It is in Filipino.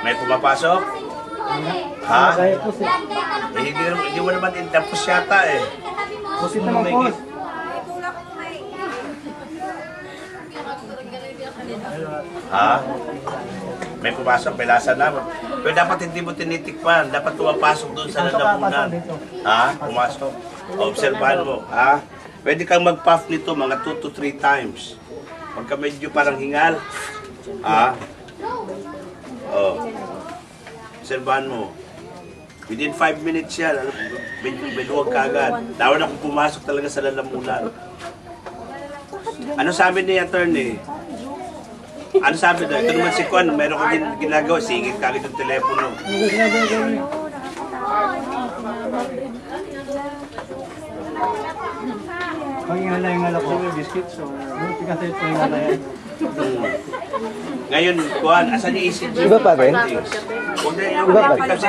May pumapasok? Ha? Kaya po sir. Hindi mo naman intapos yata eh. Pusit naman po. Ha? May pumasok, may lasa na. Pero dapat hindi mo tinitikpan. Dapat pumapasok doon sa lalamunan. Ha? Pumasok. Obserbahan mo. Ha? Pwede kang mag-puff nito mga 2 to 3 times. Pagka medyo parang hingal. Ha? Oh. Obserbahan mo. Within 5 minutes yan, binuwag ka agad. Dawan akong pumasok talaga sa lalamunan. Ano sabi ni attorney? Ano sabi doon? Ito naman si Kwan, meron ko din ginagawa, singit ka agad yung telepono. Pag ingala po yung biscuits o buti kasi ito ingala yan. Ngayon, Kwan, asan yung ECG? Iba pa rin? Huwag na yung Iba pa rin? kasi